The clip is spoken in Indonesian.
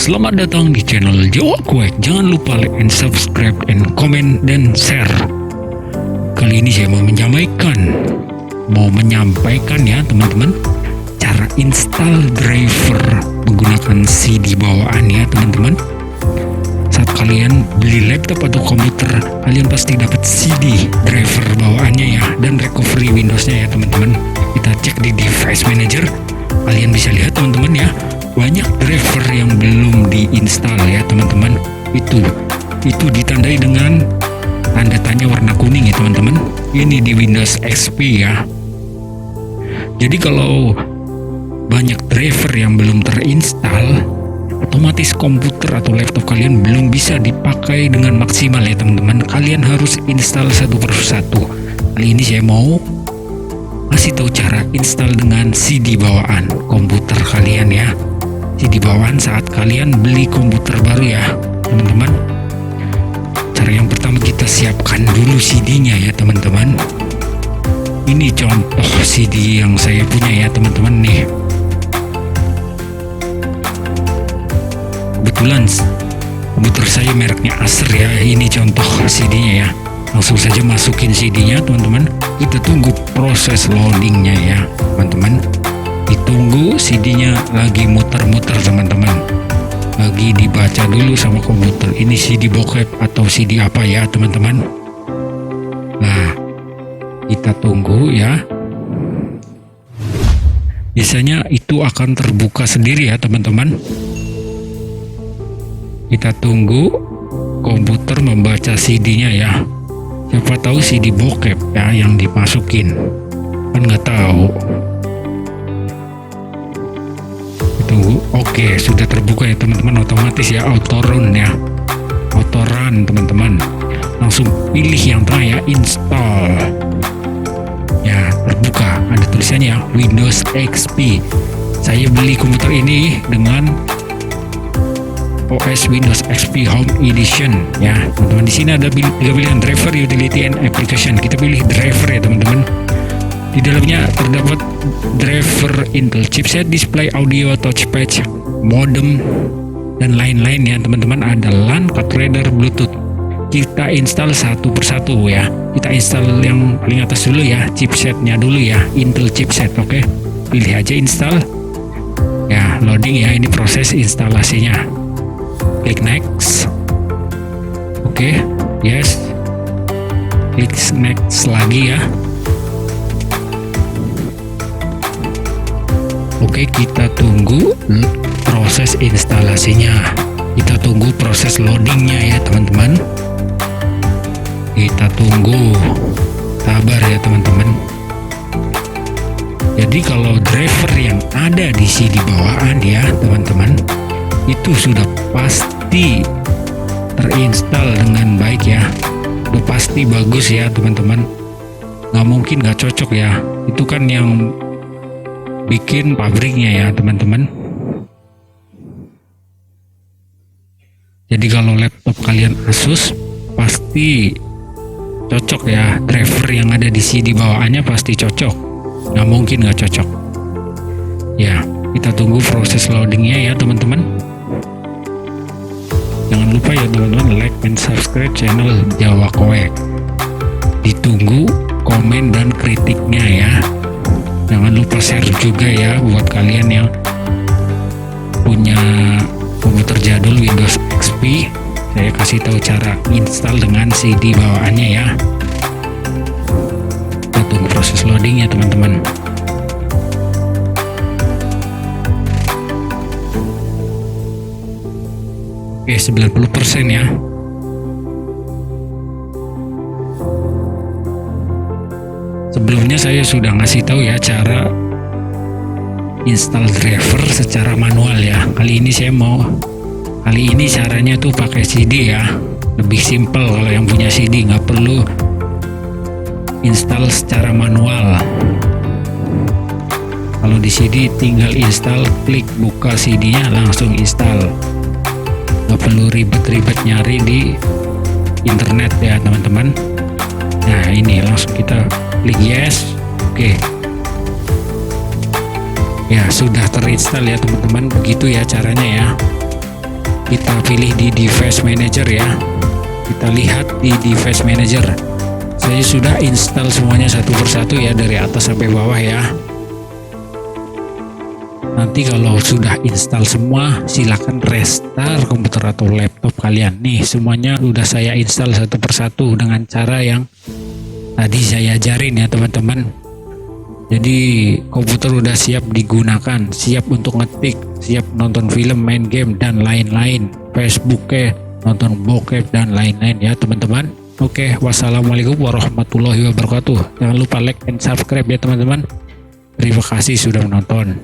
selamat datang di channel Jawa Kuek. Jangan lupa like and subscribe and comment dan share. Kali ini saya mau menyampaikan ya teman-teman, cara install driver menggunakan CD bawaan ya teman-teman. Saat kalian beli laptop atau komputer, kalian pasti dapat CD driver bawaannya ya, dan recovery Windowsnya ya teman-teman. Kita cek di device manager, kalian bisa lihat teman-teman ya, banyak driver yang belum diinstal ya teman-teman. Itu ditandai dengan tanda tanya warna kuning ya teman-teman. Ini di Windows XP ya. Jadi kalau banyak driver yang belum terinstall, otomatis komputer atau laptop kalian belum bisa dipakai dengan maksimal ya teman-teman. Kalian harus install satu persatu. Kali ini saya mau kasih tahu cara install dengan CD bawaan komputer kalian ya. CD bawaan saat kalian beli komputer baru ya teman-teman. Cara yang pertama, kita siapkan dulu CD-nya ya teman-teman. Ini contoh CD yang saya punya ya teman-teman nih. Kebetulan komputer saya mereknya Acer ya. Ini contoh CD-nya ya. Langsung saja masukin CD-nya teman-teman. Kita tunggu proses loadingnya ya teman-teman. Ditunggu CD-nya lagi muter-muter teman-teman. Lagi dibaca dulu sama komputer. Ini CD bokep atau CD apa ya teman-teman. Nah, kita tunggu ya. Biasanya itu akan terbuka sendiri ya teman-teman. Kita tunggu komputer membaca CD-nya ya. Siapa tahu CD bokep ya yang dimasukin. Kan nggak tahu. Tunggu. Oke, sudah terbuka ya teman-teman, otomatis ya, auto run ya, auto run teman-teman. Langsung pilih yang tengah ya, install ya, terbuka, ada tulisannya Windows XP. Saya beli komputer ini dengan OS Windows XP Home Edition ya teman-teman. Di sini ada tiga pilihan, driver, utility, and application. Kita pilih driver ya teman-teman. Di dalamnya terdapat driver Intel chipset, display audio, touchpad, modem, dan lain-lain ya teman-teman. Ada LAN, card reader, Bluetooth. Kita install satu persatu ya. Kita install yang paling atas dulu ya, chipsetnya dulu ya, Intel chipset. Oke, pilih aja install ya, loading ya. Ini proses instalasinya. Klik next. Oke, yes. Klik next lagi ya. Oke, kita tunggu proses instalasinya. Kita tunggu proses loadingnya ya teman-teman. Kita tunggu. Sabar ya teman-teman. Jadi kalau driver yang ada di CD bawaan ya teman-teman, itu sudah pasti terinstall dengan baik ya. Udah pasti bagus ya teman-teman. Nggak mungkin nggak cocok ya. Itu kan yang bikin pabriknya ya teman-teman. Jadi kalau laptop kalian Asus pasti cocok ya, driver yang ada di CD bawaannya pasti cocok, nggak mungkin nggak cocok ya. Kita tunggu proses loadingnya ya teman-teman. Jangan lupa ya teman-teman, like and subscribe channel Jawa Kuek. Ditunggu komen dan kritiknya ya. Jangan lupa share juga ya buat kalian yang punya komputer jadul Windows XP. Saya kasih tahu cara install dengan CD bawaannya ya. Kita tunggu proses loading ya teman-teman. Oke, 90% ya. Sebelumnya saya sudah ngasih tahu ya cara install driver secara manual ya. Kali ini caranya tuh pakai CD ya. Lebih simple kalau yang punya CD, nggak perlu install secara manual. Kalau di CD tinggal install, klik buka CD-nya langsung install. Nggak perlu ribet-ribet nyari di internet ya teman-teman. Nah ini langsung kita klik yes. Oke. Ya sudah terinstall ya teman-teman, begitu ya caranya ya. kita pilih di device manager ya. Kita lihat di device manager. Saya sudah install semuanya satu persatu ya, dari atas sampai bawah ya. Nanti kalau sudah install semua, silakan restart komputer atau laptop kalian. Nih, semuanya sudah saya install satu persatu dengan cara yang tadi saya ajarin ya teman-teman. Jadi komputer udah siap digunakan, siap untuk ngetik, siap nonton film, main game, dan lain-lain. Facebook nonton bokep dan lain-lain ya teman-teman. Oke, wassalamualaikum warahmatullahi wabarakatuh. Jangan lupa like and subscribe ya teman-teman. Terima kasih sudah menonton.